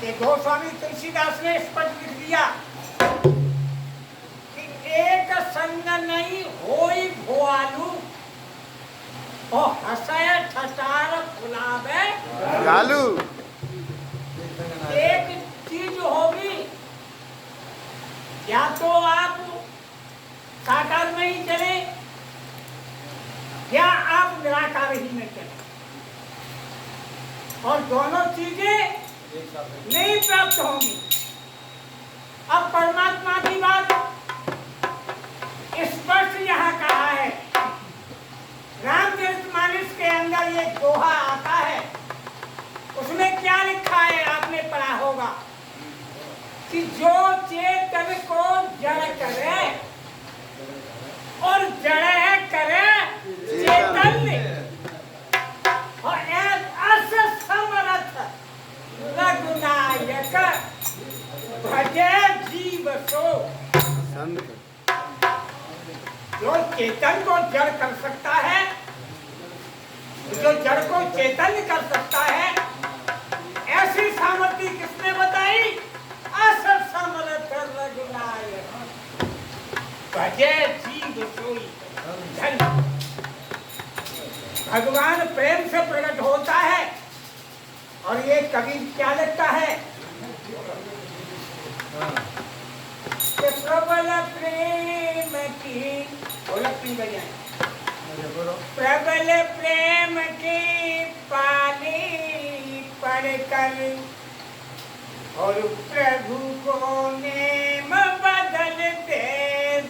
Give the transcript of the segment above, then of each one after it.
कि गोस्वामी तुलसीदास ने स्पष्ट लिख दिया कि एक संग नहीं होई भोआलू और हंसय ठटार फुलावे गालू। एक चीज होगी, या तो आप साकार में ही चले या आप निराकार ही में चले, और दोनों चीजें नहीं प्राप्त होंगी। अब परमात्मा की बात स्पष्ट यहाँ कहा है। रामचरितमानस के अंदर ये दोहा आता है, उसमें क्या लिखा है आपने पढ़ा होगा कि जो चेतन को जड़ करे और जड़ करे चैतन्य, और अस समरथ रघुनायक भजे जीव सो। जो चेतन को जड़ कर सकता है, जो जड़ को चेतन कर सकता है, ऐसी सामर्थ्य किसने बताई? अस समरथ रघुनायक भजे जीव सोई। धन्य भगवान प्रेम से प्रकट होता है। और ये कवि क्या लिखता है कि प्रबल प्रेम की प्रबल प्रेम की पानी पढ़कर और प्रभु को नेम बदलते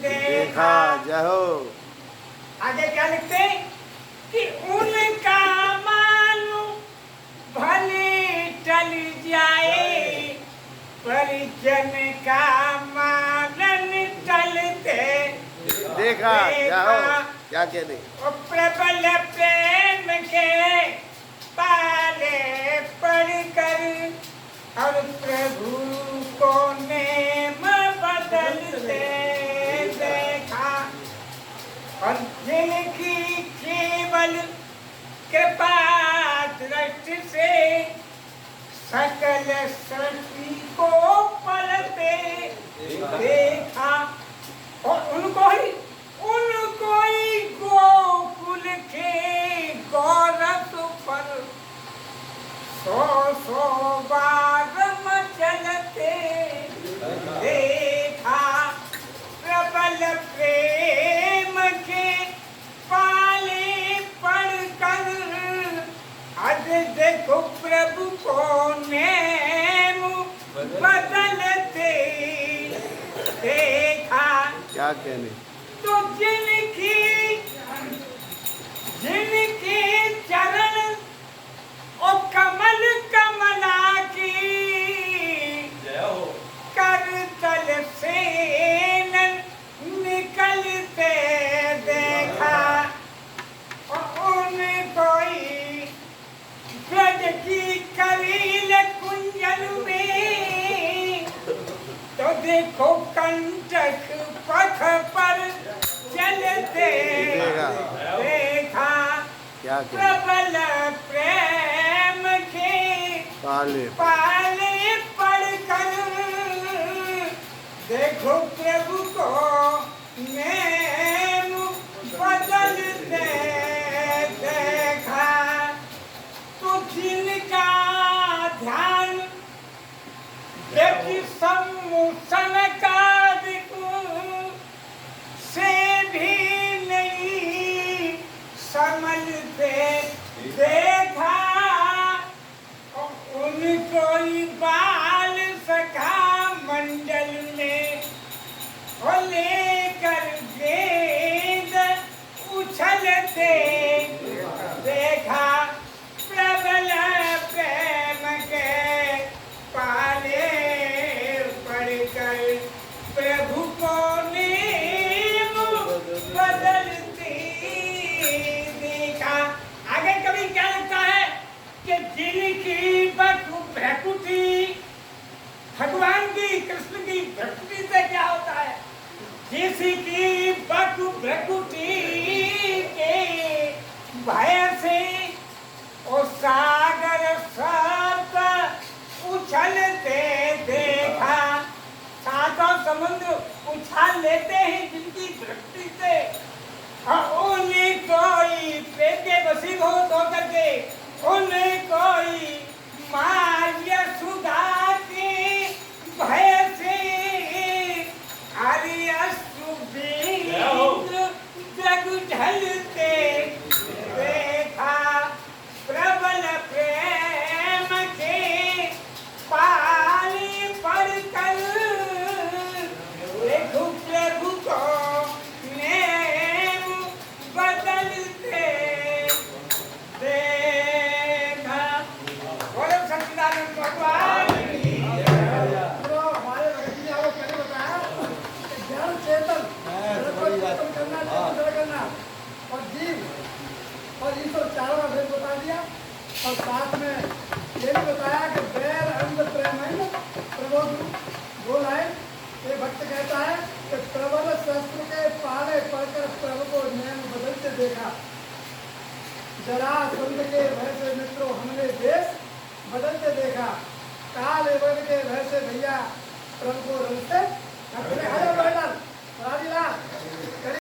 देखा। जाओ आगे क्या लिखते हैं कि उनका मानो भले टल जाए, परिजन का मानन टलते देखा। जाओ क्या कहते? प्रबल प्रेम के पाले पढ़कर और प्रभु को नेम बदलते देखा, और जिनकी केवल कृपा दृष्टि से सकल सृष्टि को पलटे देखा, और उनको ही गोकुल के गौरव पर सौ बार मचलते देखा। प्रबल प्रेम के पाले पढ़कर आज देखो प्रभु को नेम बदलते देखा। क्या कहने? तो जिनके चरण और कमल कमला की कर तल से निकलते देखा, और उनको ब्रज की करील कुंजल में तो देखो कंटक पथ पर चलते देखा। क्या प्रबल प्रेम के पाले पढ़कर देखो प्रभु को नेम बदलते देखा। तो जिनका ध्यान व्यक्ति सम्मुसन का से भी नहीं समझते देखा, उनको ही बाल सखा मंडल में लेकर गेंद उछलते देखा। प्रबल प्रेम के पाले पढ़कर प्रभु को नेम बदलती देखा। आगे कभी क्या लगता है कि जिनकी भ्रकुटी भगवान की कृष्ण की भ्रकुटी से क्या होता है? जिसकी भ्रकुटी के भय से ओ सागर सब उछलते समुद्र उछाल लेते हैं जिनकी दृष्टि से उन्हें कोई पेटे बसी हो तो करके उन्हें कोई माँ यशोदा के भय से आर्य सुबीर जग ढलते देखा प्रबल प्रेम के पानी पड़कर देखो प्रभु को नेम बदलते देखा। बोलो सच्चिदानंद भगवान की तो हमारे भगत जी ने आपको पहले बताया कि ज्ञान चेतन करना और जीव और ईश्वर चारों का भेद बता दिया और साथ में ये भी बताया कि बैर अंध प्रेम प्रबोध बोलाए। ये भक्त कहता है कि प्रबल शस्त्र के पाले पड़कर प्रभु को नैन बदलते देखा। जरा सुंद के भय से मित्रों हमने देश बदलते देखा। काल एवं के भय से भैया प्रभु को रलते राजीला